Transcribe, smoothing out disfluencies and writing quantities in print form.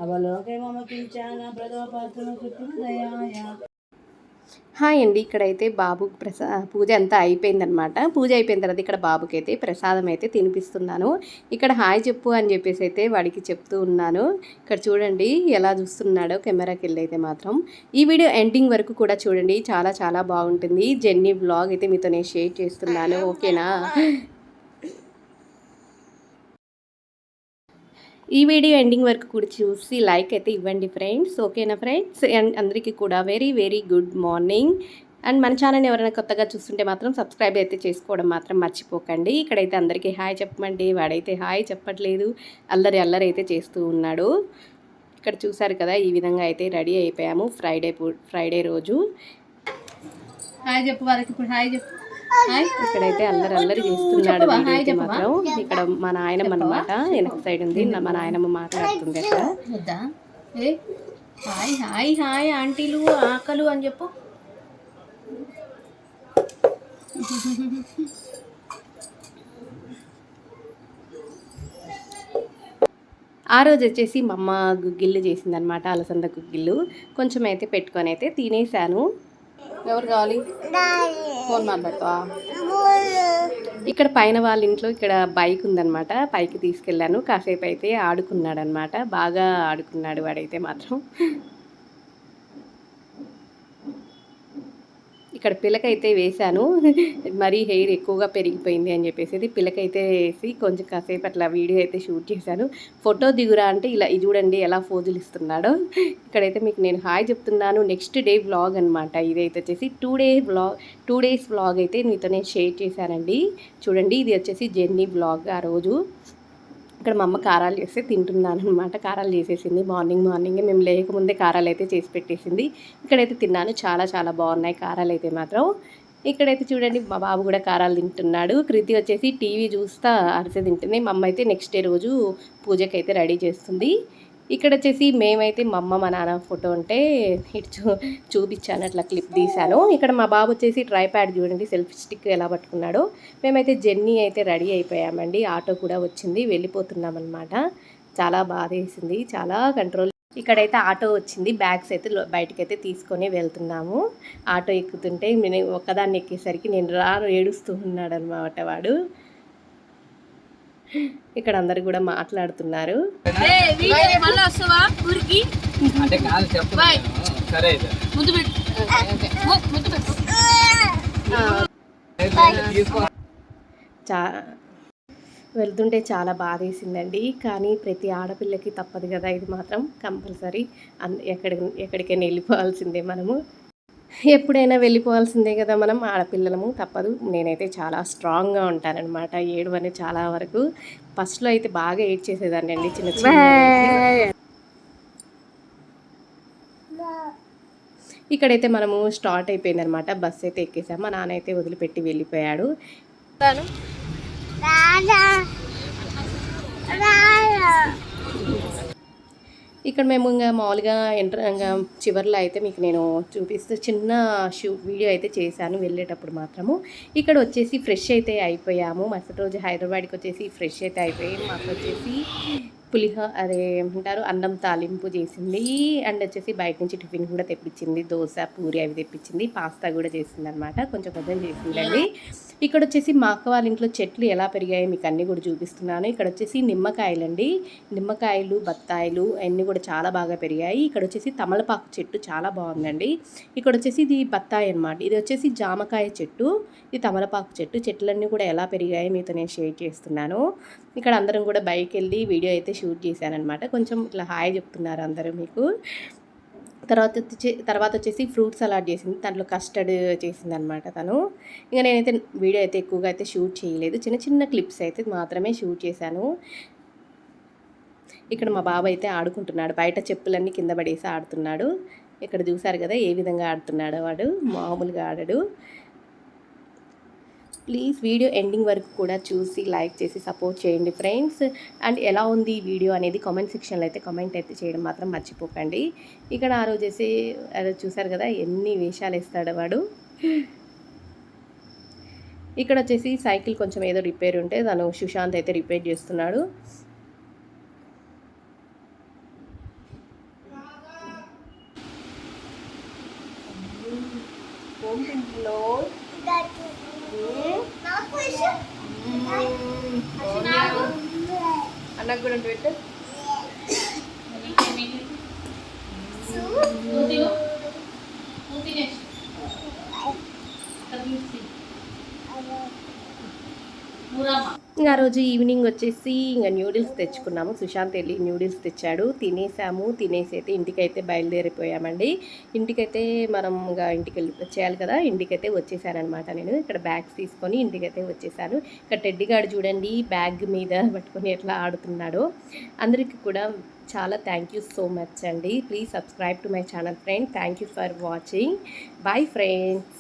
అవలోకే మమ కించాన ప్రదోపాసన కృత్రిమదయాయ. హాయ్ అండి, ఇక్కడైతే బాబు పూజ అంతా అయిపోయిందనమాట. పూజ అయిపోయిన తర్వాత ఇక్కడ బాబుకి అయితే ప్రసాదం అయితే తినిపిస్తున్నాను. ఇక్కడ హాయ్ చెప్పు అని చెప్పేసి అయితే వాడికి చెప్తూ ఉన్నాను. ఇక్కడ చూడండి ఎలా చూస్తున్నాడో కెమెరాకి వెళ్ళి అయితే మాత్రం. ఈ వీడియో ఎండింగ్ వరకు కూడా చూడండి, చాలా చాలా బాగుంటుంది. జెన్నీ వ్లాగ్ అయితే మీతో నేను షేర్ చేస్తున్నాను, ఓకేనా? ఈ వీడియో ఎండింగ్ వరకు కూడా చూసి లైక్ అయితే ఇవ్వండి ఫ్రెండ్స్, ఓకేనా ఫ్రెండ్స్? అండ్ అందరికీ కూడా very very good morning. And మన ఛానల్ని ఎవరైనా కొత్తగా చూస్తుంటే మాత్రం సబ్స్క్రైబ్ అయితే చేసుకోవడం మాత్రం మర్చిపోకండి. ఇక్కడైతే అందరికీ హాయ్ చెప్పమండి. వాడైతే హాయ్ చెప్పట్లేదు, అల్లరి అల్లరి అయితే చేస్తూ ఉన్నాడు. ఇక్కడ చూసారు కదా, ఈ విధంగా అయితే రెడీ అయిపోయాము ఫ్రైడే రోజు. హాయ్ చెప్పు వాళ్ళకి, ఇప్పుడు హాయ్ చెప్పు. ఇక్కడైతే అల్లరి అల్లరి చేస్తున్నాడు మాత్రం. ఇక్కడ మా నాయనమ్మ అనమాట, వెనక సైడ్ ఉంది, మా నాయనమ్మ మాట్లాడుతుంది అక్కడ. హాయ్ హాయ్ హాయ్ ఆంటీలు ఆకలు అని చెప్పు. ఆ రోజు వచ్చేసి మా అమ్మ గుగ్గిళ్ళు చేసిందనమాట, అలసంద గుగ్గిళ్ళు. కొంచెం అయితే పెట్టుకొని అయితే తినేసాను. ఎవరు కావాలి? ఫోన్ మాట్లాడుతా. ఇక్కడ పైన వాళ్ళ ఇంట్లో ఇక్కడ బైక్ ఉందనమాట, పైకి తీసుకెళ్ళాను. కాసేపు అయితే ఆడుకున్నాడు అనమాట, బాగా ఆడుకున్నాడు వాడైతే మాత్రం. ఇక్కడ పిలకైతే వేశాను, మరీ హెయిర్ ఎక్కువగా పెరిగిపోయింది అని చెప్పేసి పిలకైతే వేసి కొంచెం కాసేపు అట్లా వీడియో అయితే షూట్ చేశాను. ఫోటో దిగురా అంటే ఇలా చూడండి ఎలా ఫోజులు ఇస్తున్నాడో. ఇక్కడైతే మీకు నేను హాయ్ చెప్తున్నాను. నెక్స్ట్ డే వ్లాగ్ అనమాట ఇదైతే వచ్చేసి 2 డేస్ వ్లాగ్ అయితే మీతో నేను షేర్ చేశానండి. చూడండి, ఇది వచ్చేసి జర్నీ వ్లాగ్. ఆ రోజు ఇక్కడ మా అమ్మ కారాలు చేస్తే తింటున్నాను అనమాట. కారాలు చేసేసింది మార్నింగే, మేము లేకముందే కారాలు అయితే చేసి పెట్టేసింది. ఇక్కడైతే తిన్నాను, చాలా చాలా బాగున్నాయి కారాలు అయితే మాత్రం. ఇక్కడైతే చూడండి మా బాబు కూడా కారాలు తింటున్నాడు. కృతి వచ్చేసి టీవీ చూస్తా అరిసె తింటుంది. మా అమ్మ అయితే నెక్స్ట్ డే రోజు పూజకి అయితే రెడీ చేస్తుంది. ఇక్కడ వచ్చేసి మేమైతే మా అమ్మ మా నాన్న ఫోటో ఉంటే ఇటు చూపించాను, అట్లా క్లిప్ తీశాను. ఇక్కడ మా బాబు వచ్చేసి ట్రై ప్యాడ్ చూడండి, సెల్ఫీ స్టిక్ ఎలా పట్టుకున్నాడో. మేమైతే జర్నీ అయితే రెడీ అయిపోయామండి, ఆటో కూడా వచ్చింది, వెళ్ళిపోతున్నాం అనమాట. చాలా బాధ వేసింది, చాలా కంట్రోల్. ఇక్కడైతే ఆటో వచ్చింది, బ్యాగ్స్ అయితే బయటకు అయితే తీసుకొని వెళ్తున్నాము. ఆటో ఎక్కుతుంటే నేను ఒక్కదాన్ని ఎక్కేసరికి నేను ఏడుస్తూ ఉన్నాడు అనమాట వాడు. ఇక్కడ అందరు కూడా మాట్లాడుతున్నారు. వెళ్తుంటే చాలా బాధ వేసిందండి, కానీ ప్రతి ఆడపిల్లకి తప్పదు కదా, ఇది మాత్రం కంపల్సరీ. ఎక్కడికైనా వెళ్ళిపోవాల్సిందే మనము, ఎప్పుడైనా వెళ్ళిపోవాల్సిందే కదా మనం, ఆడపిల్లలము, తప్పదు. నేనైతే చాలా స్ట్రాంగ్గా ఉంటానన్నమాట, ఏడవని చాలా వరకు. ఫస్ట్లో అయితే బాగా ఏడ్చేసేదాన్ని అండి, చిన్న చిన్న. ఇక్కడైతే మనము స్టార్ట్ అయిపోయిందనమాట, బస్సు అయితే ఎక్కేసాము. మా నాన్న అయితే వదిలిపెట్టి వెళ్ళిపోయాడు. ఇక్కడ మేము ఇంకా మామూలుగా ఇంకా చివరిలో అయితే మీకు నేను చూపిస్తూ చిన్న వీడియో అయితే చేశాను వెళ్ళేటప్పుడు మాత్రము. ఇక్కడ వచ్చేసి ఫ్రెష్ అయితే అయిపోయాము. మరుసటి రోజు హైదరాబాద్కి వచ్చేసి ఫ్రెష్ అయితే అయిపోయి మాకు వచ్చేసి ఏమంటారు అన్నం తాలింపు చేసింది. అండ్ వచ్చేసి బయట నుంచి టిఫిన్ కూడా తెప్పించింది, దోశ పూరి అవి తెప్పించింది, పాస్తా కూడా చేసింది అనమాట, కొంచెం చేసిందండి. ఇక్కడ వచ్చేసి మా అక్క వాళ్ళ ఇంట్లో చెట్లు ఎలా పెరిగాయో మీకు అన్నీ కూడా చూపిస్తున్నాను. ఇక్కడ వచ్చేసి నిమ్మకాయలండి, నిమ్మకాయలు బత్తాయిలు అన్నీ కూడా చాలా బాగా పెరిగాయి. ఇక్కడ వచ్చేసి తమలపాకు చెట్టు చాలా బాగుందండి. ఇక్కడ వచ్చేసి ఇది బత్తాయి అనమాట, ఇది వచ్చేసి జామకాయ చెట్టు, ఇది తమలపాకు చెట్టు. చెట్లన్నీ కూడా ఎలా పెరిగాయో మీతో నేను షేర్ చేస్తున్నాను. ఇక్కడ అందరం కూడా బైక్ వెళ్ళి వీడియో అయితే షూట్ చేశానమాట. కొంచెం ఇట్లా హాయ్ చెప్తున్నారు అందరూ మీకు. తర్వాత వచ్చేసి ఫ్రూట్ సలాడ్ చేసింది, దాంట్లో కస్టర్డ్ చేసింది అనమాట తను. ఇంకా నేనైతే వీడియో అయితే ఎక్కువగా అయితే షూట్ చేయలేదు, చిన్న చిన్న క్లిప్స్ అయితే మాత్రమే షూట్ చేశాను. ఇక్కడ మా బాబు అయితే ఆడుకుంటున్నాడు, బయట చెప్పులన్నీ కింద పడేసి ఆడుతున్నాడు. ఇక్కడ చూసారు కదా ఏ విధంగా ఆడుతున్నాడో వాడు, మామూలుగా ఆడడు. ప్లీజ్ వీడియో ఎండింగ్ వరకు కూడా చూసి లైక్ చేసి సపోర్ట్ చేయండి ఫ్రెండ్స్. అండ్ ఎలా ఉంది ఈ వీడియో అనేది కామెంట్ సెక్షన్లో అయితే కామెంట్ అయితే చేయడం మాత్రం మర్చిపోకండి. ఇక్కడ ఆ రోజు చూసారు కదా ఎన్ని వేషాలు వేస్తాడు వాడు. ఇక్కడ వచ్చేసి సైకిల్ కొంచెం ఏదో రిపేర్ ఉంటే తను సుశాంత్ అయితే రిపేర్ చేస్తున్నాడు. ఫోన్ తింటులో అన్నకు కూడా పెట్టు. ఇంకా ఆ రోజు ఈవినింగ్ వచ్చేసి ఇంకా న్యూడిల్స్ తెచ్చుకున్నాము. సుశాంత్ వెళ్ళి న్యూడిల్స్ తెచ్చాడు, తినేసాము. తినేసి అయితే ఇంటికైతే బయలుదేరిపోయామండి. ఇంటికైతే మనం ఇంకా ఇంటికి వెళ్ళి వచ్చేయాలి కదా, ఇంటికైతే వచ్చేసానమాట. నేను ఇక్కడ బ్యాగ్స్ తీసుకొని ఇంటికైతే వచ్చేసాను. ఇక్కడ టెడ్డీగాడు చూడండి బ్యాగ్ మీద పట్టుకొని ఎట్లా ఆడుతున్నాడో. అందరికీ కూడా చాలా థ్యాంక్ యూ సో మచ్ అండి. Please subscribe to my channel friend. Thank you for watching. Bye friends.